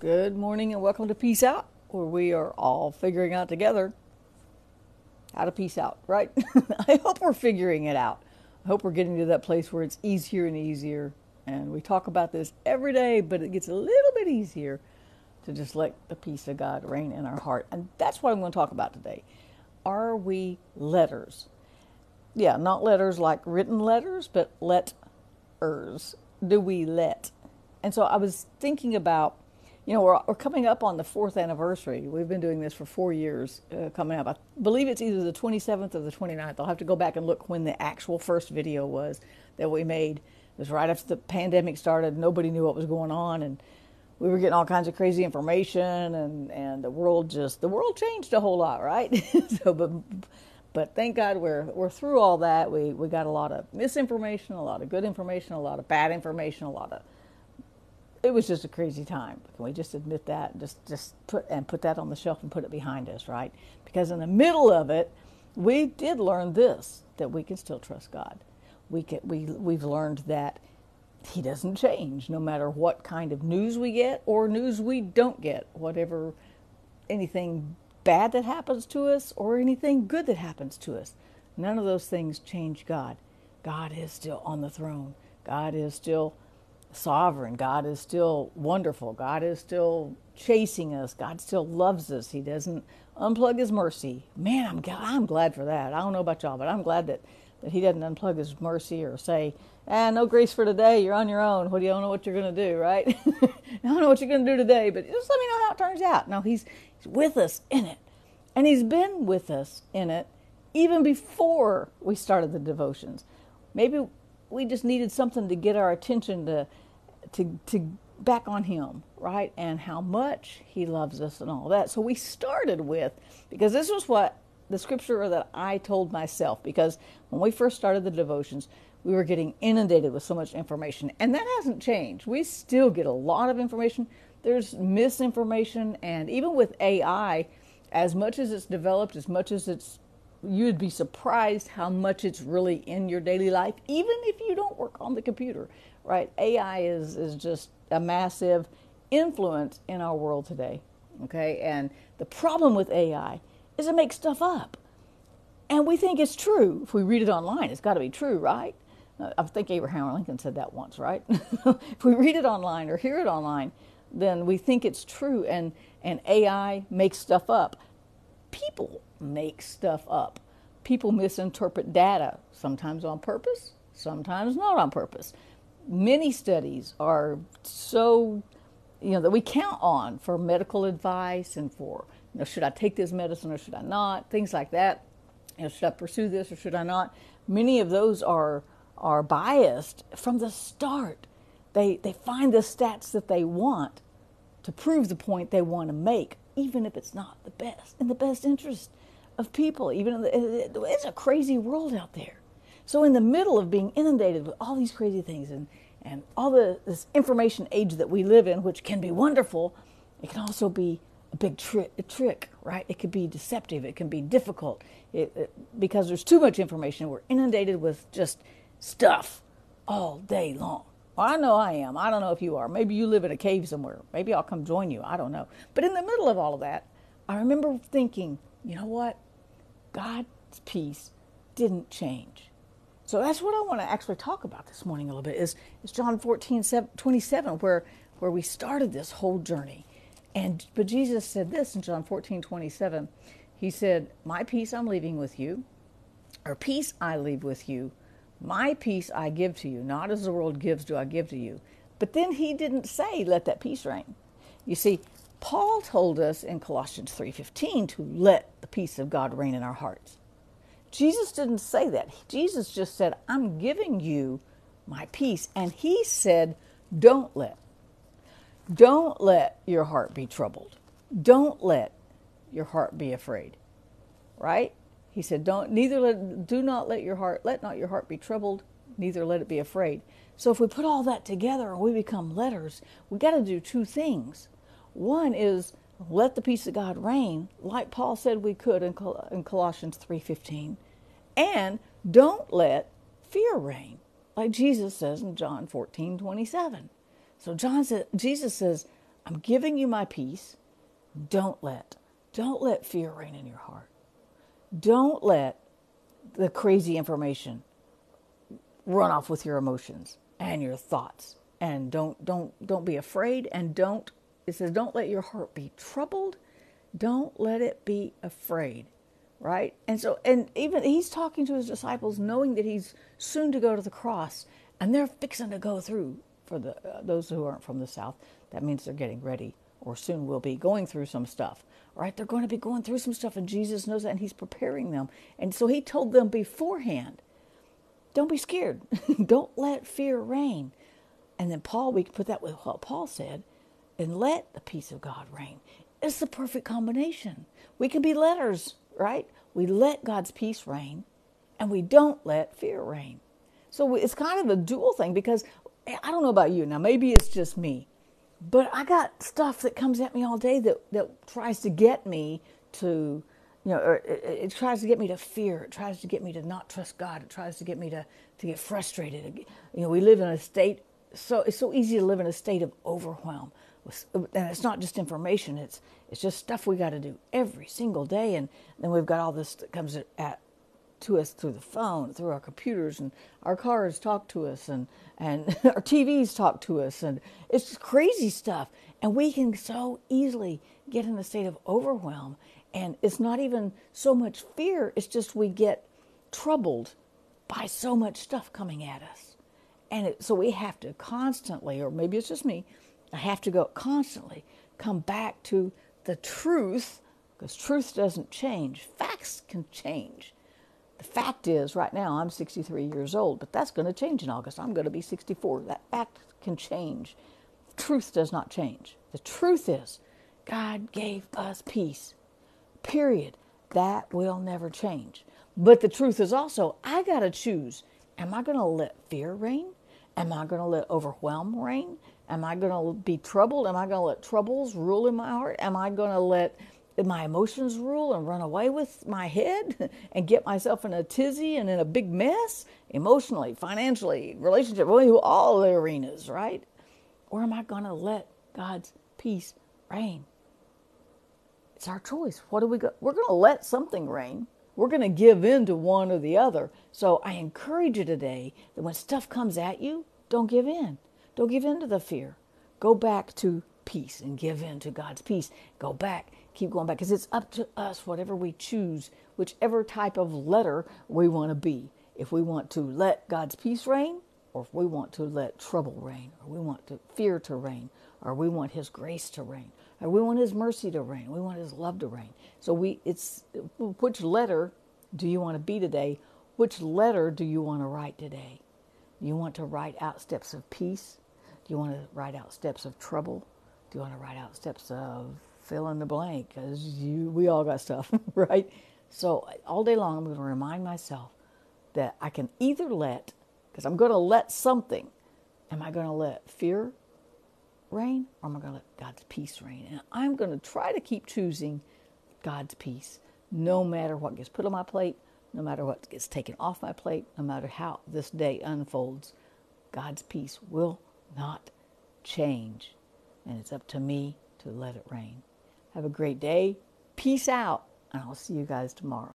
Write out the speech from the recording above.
Good morning and welcome to Peace Out, where we are all figuring out together how to peace out, right? I hope we're figuring it out. I hope we're getting to that place where it's easier and easier. And we talk about this every day, but it gets a little bit easier to just let the peace of God reign in our heart. And that's what I'm going to talk about today. Are we letters? Yeah, not letters like written letters, but Lett-ers. Do we let? And so I was thinking about, we're coming up on the 4th anniversary. We've been doing this for 4 years coming up. I believe it's either the 27th or the 29th. I'll have to go back and look when the actual first video was that we made. It was right after the pandemic started. Nobody knew what was going on, and we were getting all kinds of crazy information, and the world changed a whole lot, right? But thank God we're through all that. We got a lot of misinformation, a lot of good information, a lot of bad information, it was just a crazy time. Can we just admit that? Just put that on the shelf and put it behind us, right? Because in the middle of it, we did learn this, that we can still trust God. We've learned that He doesn't change no matter what kind of news we get or news we don't get, whatever, anything bad that happens to us or anything good that happens to us. None of those things change God. God is still on the throne. God is still sovereign. God is still wonderful. God is still chasing us. God still loves us. He doesn't unplug His mercy. Man, I'm glad for that. I don't know about y'all, but I'm glad that He doesn't unplug His mercy or say, no grace for today. You're on your own. You don't know what you're going to do, right? I don't know what you're going to do today, but just let me know how it turns out. No, He's with us in it. And He's been with us in it even before we started the devotions. Maybe we just needed something to get our attention to back on Him, right? And how much He loves us and all that. So we started with, because this was what the scripture that I told myself, because when we first started the devotions, we were getting inundated with so much information, and that hasn't changed. We still get a lot of information. There's misinformation, and even with AI, as much as it's developed, as much as you'd be surprised how much it's really in your daily life, even if you don't work on the computer, right? AI is just a massive influence in our world today, okay? And the problem with AI is it makes stuff up. And we think it's true. If we read it online, it's got to be true, right? I think Abraham Lincoln said that once, right? If we read it online or hear it online, then we think it's true, and AI makes stuff up. People make stuff up. People misinterpret data, sometimes on purpose, sometimes not on purpose. Many studies are so, that we count on for medical advice and for, should I take this medicine or should I not? Things like that. Should I pursue this or should I not? Many of those are biased from the start. They find the stats that they want to prove the point they want to make, even if it's not the best, in the best interest of people. It's a crazy world out there. So in the middle of being inundated with all these crazy things and all this information age that we live in, which can be wonderful, it can also be a big trick, right? It could be deceptive. It can be difficult because there's too much information. We're inundated with just stuff all day long. Well, I know I am. I don't know if you are. Maybe you live in a cave somewhere. Maybe I'll come join you. I don't know. But in the middle of all of that, I remember thinking, you know what? God's peace didn't change. So that's what I want to actually talk about this morning a little bit is John 14:27, where we started this whole journey. But Jesus said this in John 14:27. He said, my peace I'm leaving with you, or peace I leave with you. My peace I give to you, not as the world gives do I give to you. But then He didn't say, let that peace reign. You see, Paul told us in Colossians 3:15 to let the peace of God reign in our hearts. Jesus didn't say that. Jesus just said, I'm giving you my peace. And He said, don't let your heart be troubled. Don't let your heart be afraid. Right? He said, let not your heart be troubled, neither let it be afraid. So if we put all that together and we become letters, we got to do two things. One is let the peace of God reign, like Paul said we could in Colossians 3:15, and don't let fear reign, like Jesus says in John 14:27. So Jesus says, I'm giving you my peace. Don't let fear reign in your heart. Don't let the crazy information run off with your emotions and your thoughts. And don't be afraid. And it says, don't let your heart be troubled. Don't let it be afraid. Right? And even he's talking to his disciples, knowing that he's soon to go to the cross, and they're fixing to go through. For those who aren't from the South, that means they're getting ready, or soon will be going through some stuff. Right? They're going to be going through some stuff, and Jesus knows that, and he's preparing them. And so he told them beforehand, don't be scared. Don't let fear reign. And then we can put that with what Paul said, and let the peace of God reign. It's the perfect combination. We can be letters, right? We let God's peace reign, and we don't let fear reign. So it's kind of a dual thing, because I don't know about you. Now, maybe it's just me, but I got stuff that comes at me all day that tries to get me to, or it tries to get me to fear. It tries to get me to not trust God. It tries to get me to get frustrated. We live in a state, so it's so easy to live in a state of overwhelm. And it's not just information. It's just stuff we got to do every single day. And then we've got all this that comes to us through the phone, through our computers, and our cars talk to us, and our TVs talk to us, and it's just crazy stuff. And we can so easily get in a state of overwhelm. And it's not even so much fear, it's just we get troubled by so much stuff coming at us. And so we have to constantly, or maybe it's just me, I have to constantly come back to the truth, because truth doesn't change. Facts can change. The fact is, right now, I'm 63 years old, but that's going to change in August. I'm going to be 64. That fact can change. Truth does not change. The truth is, God gave us peace. Period. That will never change. But the truth is also, I got to choose. Am I going to let fear reign? Am I going to let overwhelm reign? Am I going to be troubled? Am I going to let troubles rule in my heart? Am I going to let my emotions rule and run away with my head and get myself in a tizzy and in a big mess? Emotionally, financially, relationship, all the arenas, right? Or am I going to let God's peace reign? It's our choice. What do we go? We're going to let something reign. We're going to give in to one or the other. So I encourage you today that when stuff comes at you, don't give in. Don't give in to the fear. Go back to peace and give in to God's peace. Go back. Keep going back, because it's up to us, whatever we choose, whichever type of letter we want to be. If we want to let God's peace reign, or if we want to let trouble reign, or we want fear to reign, or we want his grace to reign, or we want his mercy to reign, we want his love to reign. So which letter do you want to be today? Which letter do you want to write today? Do you want to write out steps of peace? Do you want to write out steps of trouble? Do you want to write out steps of fill in the blank? Because we all got stuff, right? So all day long, I'm going to remind myself that I can either because I'm going to let something. Am I going to let fear reign, or am I going to let God's peace reign? And I'm going to try to keep choosing God's peace, no matter what gets put on my plate, no matter what gets taken off my plate, no matter how this day unfolds. God's peace will not change. And it's up to me to let it reign. Have a great day. Peace out. And I'll see you guys tomorrow.